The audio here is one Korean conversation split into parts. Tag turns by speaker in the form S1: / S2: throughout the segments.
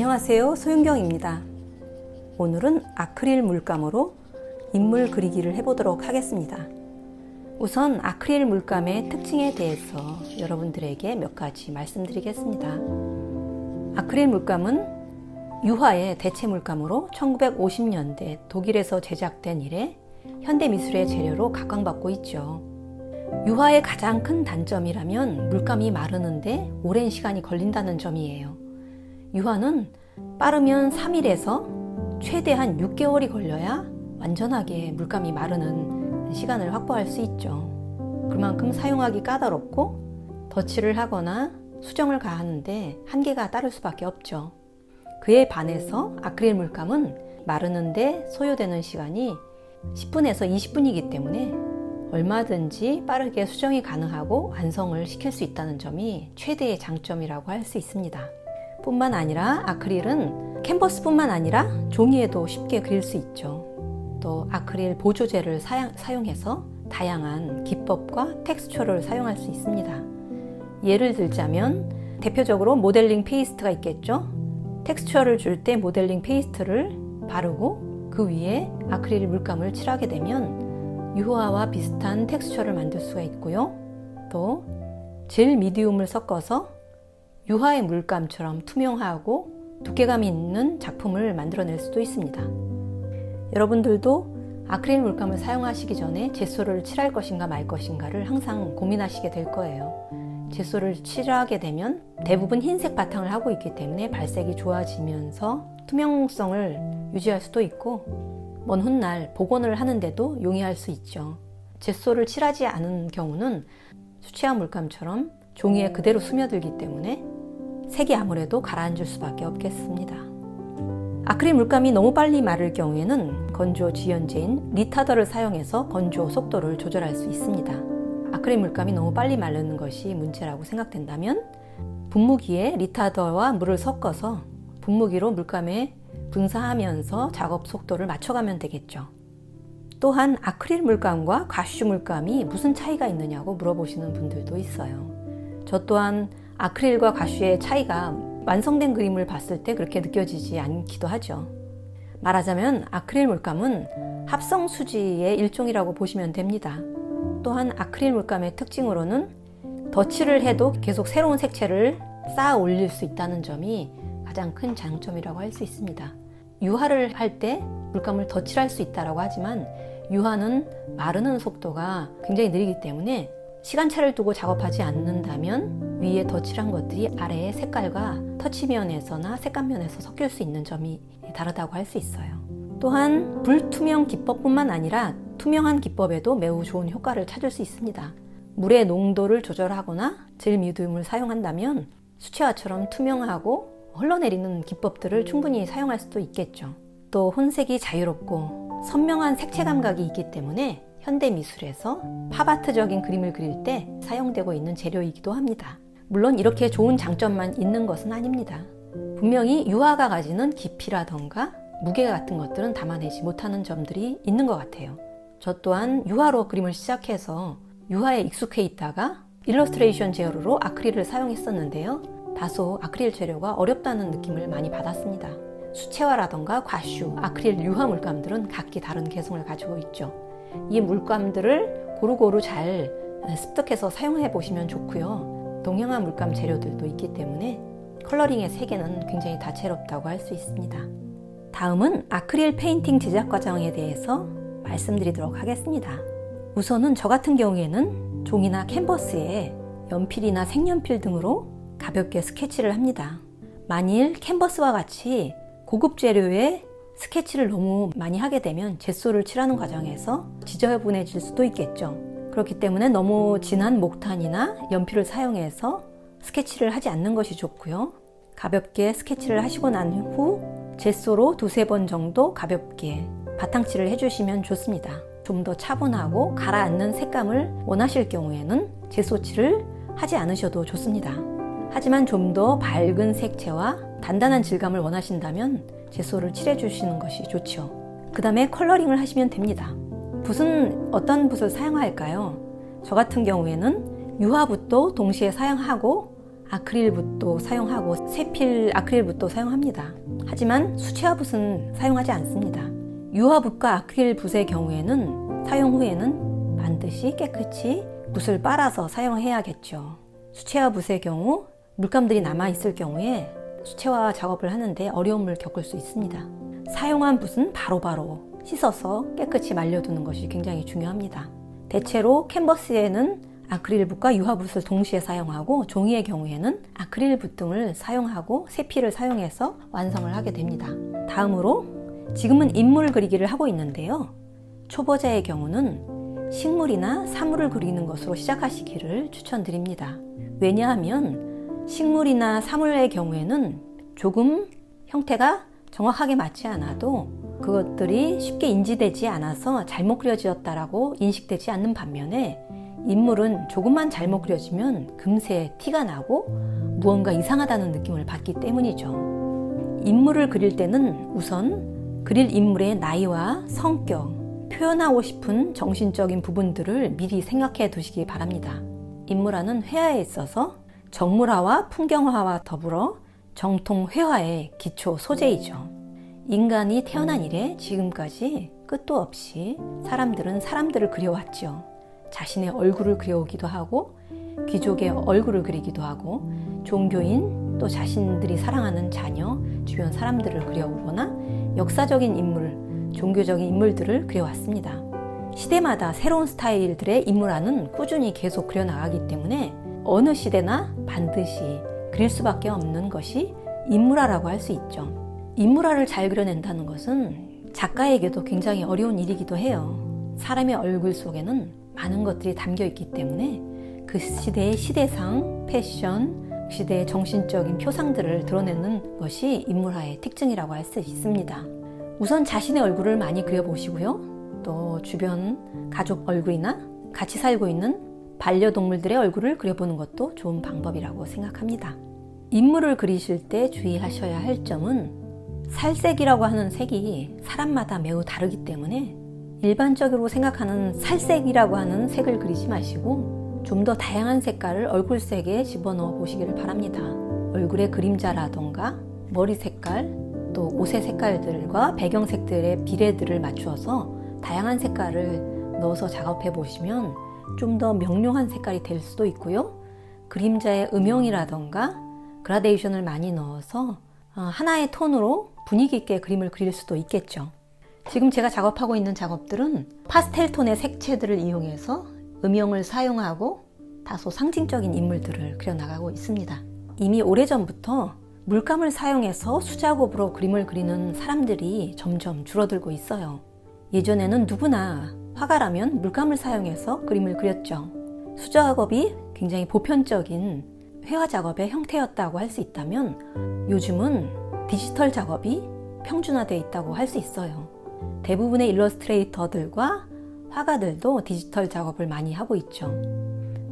S1: 안녕하세요, 소윤경입니다. 오늘은 아크릴 물감으로 인물 그리기를 해보도록 하겠습니다. 우선 아크릴 물감의 특징에 대해서 여러분들에게 몇 가지 말씀드리겠습니다. 아크릴 물감은 유화의 대체 물감으로 1950년대 독일에서 제작된 이래 현대 미술의 재료로 각광받고 있죠. 유화의 가장 큰 단점이라면 물감이 마르는데 오랜 시간이 걸린다는 점이에요. 유화는 빠르면 3일에서 최대한 6개월이 걸려야 완전하게 물감이 마르는 시간을 확보할 수 있죠. 그만큼 사용하기 까다롭고 덧칠을 하거나 수정을 가하는데 한계가 따를 수밖에 없죠. 그에 반해서 아크릴 물감은 마르는데 소요되는 시간이 10분에서 20분이기 때문에 얼마든지 빠르게 수정이 가능하고 완성을 시킬 수 있다는 점이 최대의 장점이라고 할 수 있습니다. 뿐만 아니라 아크릴은 캔버스뿐만 아니라 종이에도 쉽게 그릴 수 있죠. 또 아크릴 보조제를 사용해서 다양한 기법과 텍스처를 사용할 수 있습니다. 예를 들자면 대표적으로 모델링 페이스트가 있겠죠. 텍스처를 줄 때 모델링 페이스트를 바르고 그 위에 아크릴 물감을 칠하게 되면 유화와 비슷한 텍스처를 만들 수가 있고요. 또 젤 미디움을 섞어서 유화의 물감처럼 투명하고 두께감이 있는 작품을 만들어낼 수도 있습니다. 여러분들도 아크릴 물감을 사용하시기 전에 젯소를 칠할 것인가 말 것인가를 항상 고민하시게 될 거예요. 젯소를 칠하게 되면 대부분 흰색 바탕을 하고 있기 때문에 발색이 좋아지면서 투명성을 유지할 수도 있고 먼 훗날 복원을 하는데도 용이할 수 있죠. 젯소를 칠하지 않은 경우는 수채화 물감처럼 종이에 그대로 스며들기 때문에 색이 아무래도 가라앉을 수밖에 없겠습니다. 아크릴 물감이 너무 빨리 마를 경우에는 건조 지연제인 리타더를 사용해서 건조 속도를 조절할 수 있습니다. 아크릴 물감이 너무 빨리 마르는 것이 문제라고 생각된다면 분무기에 리타더와 물을 섞어서 분무기로 물감에 분사하면서 작업 속도를 맞춰가면 되겠죠. 또한 아크릴 물감과 가쉬 물감이 무슨 차이가 있느냐고 물어보시는 분들도 있어요. 저 또한 아크릴과 가쉬의 차이가 완성된 그림을 봤을 때 그렇게 느껴지지 않기도 하죠. 말하자면 아크릴 물감은 합성 수지의 일종이라고 보시면 됩니다. 또한 아크릴 물감의 특징으로는 덧칠을 해도 계속 새로운 색채를 쌓아 올릴 수 있다는 점이 가장 큰 장점이라고 할 수 있습니다. 유화를 할 때 물감을 덧칠할 수 있다고 하지만 유화는 마르는 속도가 굉장히 느리기 때문에 시간차를 두고 작업하지 않는다면 위에 덧칠한 것들이 아래의 색깔과 터치면에서나 색감면에서 섞일 수 있는 점이 다르다고 할 수 있어요. 또한 불투명 기법뿐만 아니라 투명한 기법에도 매우 좋은 효과를 찾을 수 있습니다. 물의 농도를 조절하거나 젤 미디움을 사용한다면 수채화처럼 투명하고 흘러내리는 기법들을 충분히 사용할 수도 있겠죠. 또 혼색이 자유롭고 선명한 색채 감각이 있기 때문에 현대 미술에서 팝아트적인 그림을 그릴 때 사용되고 있는 재료이기도 합니다. 물론 이렇게 좋은 장점만 있는 것은 아닙니다. 분명히 유화가 가지는 깊이라던가 무게 같은 것들은 담아내지 못하는 점들이 있는 것 같아요. 저 또한 유화로 그림을 시작해서 유화에 익숙해 있다가 일러스트레이션 재료로 아크릴을 사용했었는데요. 다소 아크릴 재료가 어렵다는 느낌을 많이 받았습니다. 수채화라던가 과슈, 아크릴 유화 물감들은 각기 다른 개성을 가지고 있죠. 이 물감들을 고루고루 잘 습득해서 사용해 보시면 좋고요. 동양화 물감 재료들도 있기 때문에 컬러링의 세계는 굉장히 다채롭다고 할 수 있습니다. 다음은 아크릴 페인팅 제작 과정에 대해서 말씀드리도록 하겠습니다. 우선은 저 같은 경우에는 종이나 캔버스에 연필이나 색연필 등으로 가볍게 스케치를 합니다. 만일 캔버스와 같이 고급 재료에 스케치를 너무 많이 하게 되면 젯소를 칠하는 과정에서 지저분해질 수도 있겠죠. 그렇기 때문에 너무 진한 목탄이나 연필을 사용해서 스케치를 하지 않는 것이 좋고요. 가볍게 스케치를 하시고 난 후 젯소로 두세 번 정도 가볍게 바탕칠을 해주시면 좋습니다. 좀 더 차분하고 가라앉는 색감을 원하실 경우에는 젯소칠을 하지 않으셔도 좋습니다. 하지만 좀 더 밝은 색채와 단단한 질감을 원하신다면 젯소를 칠해주시는 것이 좋죠. 그 다음에 컬러링을 하시면 됩니다. 붓은 어떤 붓을 사용할까요? 저 같은 경우에는 유화붓도 동시에 사용하고 아크릴붓도 사용하고 세필 아크릴붓도 사용합니다. 하지만 수채화붓은 사용하지 않습니다. 유화붓과 아크릴붓의 경우에는 사용 후에는 반드시 깨끗이 붓을 빨아서 사용해야겠죠. 수채화붓의 경우 물감들이 남아있을 경우에 수채화 작업을 하는데 어려움을 겪을 수 있습니다. 사용한 붓은 바로바로 씻어서 깨끗이 말려두는 것이 굉장히 중요합니다. 대체로 캔버스에는 아크릴붓과 유화붓을 동시에 사용하고 종이의 경우에는 아크릴붓 등을 사용하고 세필을 사용해서 완성을 하게 됩니다. 다음으로 지금은 인물 그리기를 하고 있는데요. 초보자의 경우는 식물이나 사물을 그리는 것으로 시작하시기를 추천드립니다. 왜냐하면 식물이나 사물의 경우에는 조금 형태가 정확하게 맞지 않아도 그것들이 쉽게 인지되지 않아서 잘못 그려지었다라고 인식되지 않는 반면에 인물은 조금만 잘못 그려지면 금세 티가 나고 무언가 이상하다는 느낌을 받기 때문이죠. 인물을 그릴 때는 우선 그릴 인물의 나이와 성격, 표현하고 싶은 정신적인 부분들을 미리 생각해 두시기 바랍니다. 인물화는 회화에 있어서 정물화와 풍경화와 더불어 정통 회화의 기초 소재이죠. 인간이 태어난 이래 지금까지 끝도 없이 사람들은 사람들을 그려왔죠. 자신의 얼굴을 그려오기도 하고 귀족의 얼굴을 그리기도 하고 종교인 또 자신들이 사랑하는 자녀, 주변 사람들을 그려오거나 역사적인 인물, 종교적인 인물들을 그려왔습니다. 시대마다 새로운 스타일들의 인물화는 꾸준히 계속 그려나가기 때문에 어느 시대나 반드시 그릴 수밖에 없는 것이 인물화라고 할 수 있죠. 인물화를 잘 그려낸다는 것은 작가에게도 굉장히 어려운 일이기도 해요. 사람의 얼굴 속에는 많은 것들이 담겨 있기 때문에 그 시대의 시대상, 패션, 시대의 정신적인 표상들을 드러내는 것이 인물화의 특징이라고 할 수 있습니다. 우선 자신의 얼굴을 많이 그려보시고요. 또 주변 가족 얼굴이나 같이 살고 있는 반려동물들의 얼굴을 그려보는 것도 좋은 방법이라고 생각합니다. 인물을 그리실 때 주의하셔야 할 점은 살색이라고 하는 색이 사람마다 매우 다르기 때문에 일반적으로 생각하는 살색이라고 하는 색을 그리지 마시고 좀 더 다양한 색깔을 얼굴색에 집어넣어 보시기를 바랍니다. 얼굴의 그림자라던가 머리 색깔, 또 옷의 색깔들과 배경색들의 비례들을 맞추어서 다양한 색깔을 넣어서 작업해 보시면 좀 더 명료한 색깔이 될 수도 있고요. 그림자의 음영이라던가 그라데이션을 많이 넣어서 하나의 톤으로 분위기 있게 그림을 그릴 수도 있겠죠. 지금 제가 작업하고 있는 작업들은 파스텔 톤의 색채들을 이용해서 음영을 사용하고 다소 상징적인 인물들을 그려나가고 있습니다. 이미 오래전부터 물감을 사용해서 수작업으로 그림을 그리는 사람들이 점점 줄어들고 있어요. 예전에는 누구나 화가라면 물감을 사용해서 그림을 그렸죠. 수작업이 굉장히 보편적인 회화 작업의 형태였다고 할 수 있다면 요즘은 디지털 작업이 평준화되어 있다고 할 수 있어요. 대부분의 일러스트레이터들과 화가들도 디지털 작업을 많이 하고 있죠.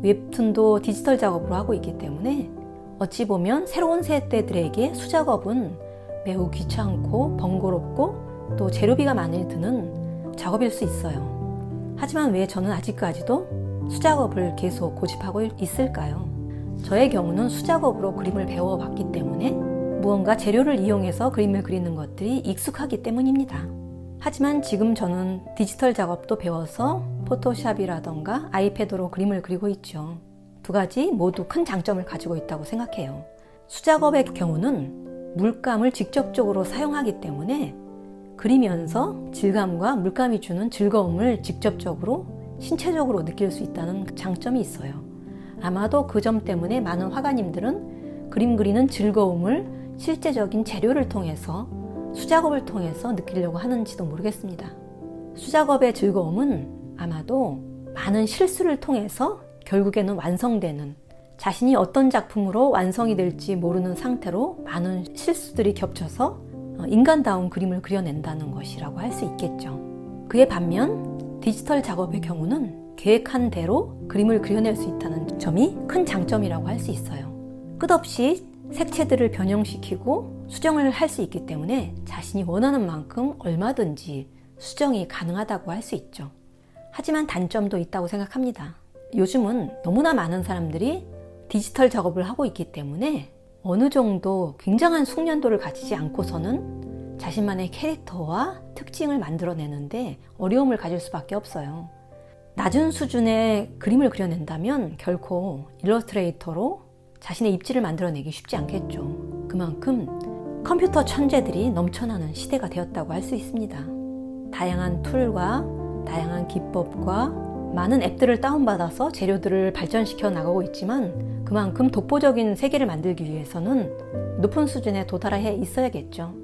S1: 웹툰도 디지털 작업으로 하고 있기 때문에 어찌 보면 새로운 세대들에게 수작업은 매우 귀찮고 번거롭고 또 재료비가 많이 드는 작업일 수 있어요. 하지만 왜 저는 아직까지도 수작업을 계속 고집하고 있을까요? 저의 경우는 수작업으로 그림을 배워봤기 때문에 무언가 재료를 이용해서 그림을 그리는 것들이 익숙하기 때문입니다. 하지만 지금 저는 디지털 작업도 배워서 포토샵이라던가 아이패드로 그림을 그리고 있죠. 두 가지 모두 큰 장점을 가지고 있다고 생각해요. 수작업의 경우는 물감을 직접적으로 사용하기 때문에 그리면서 질감과 물감이 주는 즐거움을 직접적으로 신체적으로 느낄 수 있다는 장점이 있어요. 아마도 그 점 때문에 많은 화가님들은 그림 그리는 즐거움을 실제적인 재료를 통해서 수작업을 통해서 느끼려고 하는지도 모르겠습니다. 수작업의 즐거움은 아마도 많은 실수를 통해서 결국에는 완성되는, 자신이 어떤 작품으로 완성이 될지 모르는 상태로 많은 실수들이 겹쳐서 인간다운 그림을 그려낸다는 것이라고 할 수 있겠죠. 그에 반면 디지털 작업의 경우는 계획한 대로 그림을 그려낼 수 있다는 점이 큰 장점이라고 할 수 있어요. 끝없이 색채들을 변형시키고 수정을 할 수 있기 때문에 자신이 원하는 만큼 얼마든지 수정이 가능하다고 할 수 있죠. 하지만 단점도 있다고 생각합니다. 요즘은 너무나 많은 사람들이 디지털 작업을 하고 있기 때문에 어느 정도 굉장한 숙련도를 가지지 않고서는 자신만의 캐릭터와 특징을 만들어내는데 어려움을 가질 수밖에 없어요. 낮은 수준의 그림을 그려낸다면 결코 일러스트레이터로 자신의 입지를 만들어내기 쉽지 않겠죠. 그만큼 컴퓨터 천재들이 넘쳐나는 시대가 되었다고 할 수 있습니다. 다양한 툴과 다양한 기법과 많은 앱들을 다운받아서 재료들을 발전시켜 나가고 있지만 그만큼 독보적인 세계를 만들기 위해서는 높은 수준에 도달해 있어야겠죠.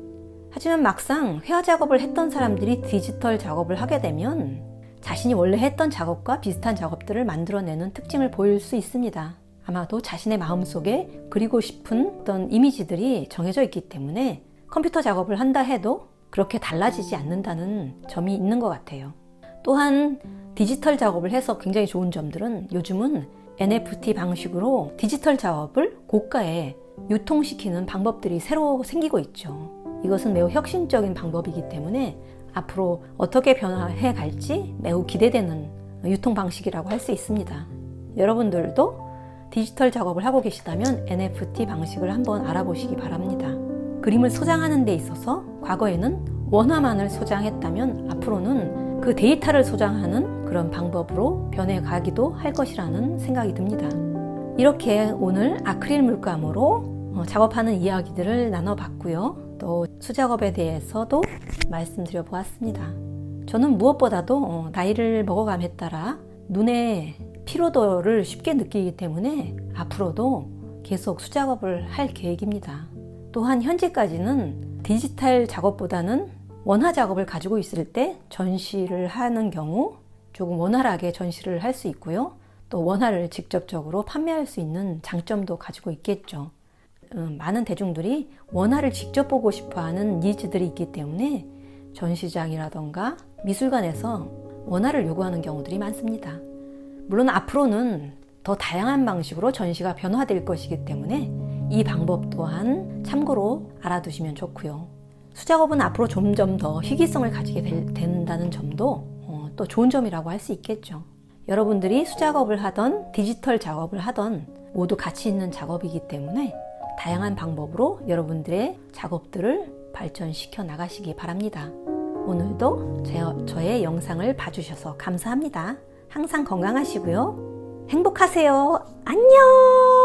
S1: 하지만 막상 회화 작업을 했던 사람들이 디지털 작업을 하게 되면 자신이 원래 했던 작업과 비슷한 작업들을 만들어내는 특징을 보일 수 있습니다. 아마도 자신의 마음속에 그리고 싶은 어떤 이미지들이 정해져 있기 때문에 컴퓨터 작업을 한다 해도 그렇게 달라지지 않는다는 점이 있는 것 같아요. 또한 디지털 작업을 해서 굉장히 좋은 점들은 요즘은 NFT 방식으로 디지털 작업을 고가에 유통시키는 방법들이 새로 생기고 있죠. 이것은 매우 혁신적인 방법이기 때문에 앞으로 어떻게 변화해 갈지 매우 기대되는 유통 방식이라고 할 수 있습니다. 여러분들도 디지털 작업을 하고 계시다면 NFT 방식을 한번 알아보시기 바랍니다. 그림을 소장하는 데 있어서 과거에는 원화만을 소장했다면 앞으로는 그 데이터를 소장하는 그런 방법으로 변해가기도 할 것이라는 생각이 듭니다. 이렇게 오늘 아크릴 물감으로 작업하는 이야기들을 나눠봤고요. 또 수작업에 대해서도 말씀드려 보았습니다. 저는 무엇보다도 나이를 먹어감에 따라 눈의 피로도를 쉽게 느끼기 때문에 앞으로도 계속 수작업을 할 계획입니다. 또한 현재까지는 디지털 작업보다는 원화 작업을 가지고 있을 때 전시를 하는 경우 조금 원활하게 전시를 할 수 있고요. 또 원화를 직접적으로 판매할 수 있는 장점도 가지고 있겠죠. 많은 대중들이 원화를 직접 보고 싶어하는 니즈들이 있기 때문에 전시장이라던가 미술관에서 원화를 요구하는 경우들이 많습니다. 물론 앞으로는 더 다양한 방식으로 전시가 변화될 것이기 때문에 이 방법 또한 참고로 알아두시면 좋고요. 수작업은 앞으로 점점 더 희귀성을 가지게 된다는 점도 또 좋은 점이라고 할 수 있겠죠. 여러분들이 수작업을 하던 디지털 작업을 하던 모두 가치 있는 작업이기 때문에 다양한 방법으로 여러분들의 작업들을 발전시켜 나가시기 바랍니다. 오늘도 저의 영상을 봐주셔서 감사합니다. 항상 건강하시고요. 행복하세요. 안녕!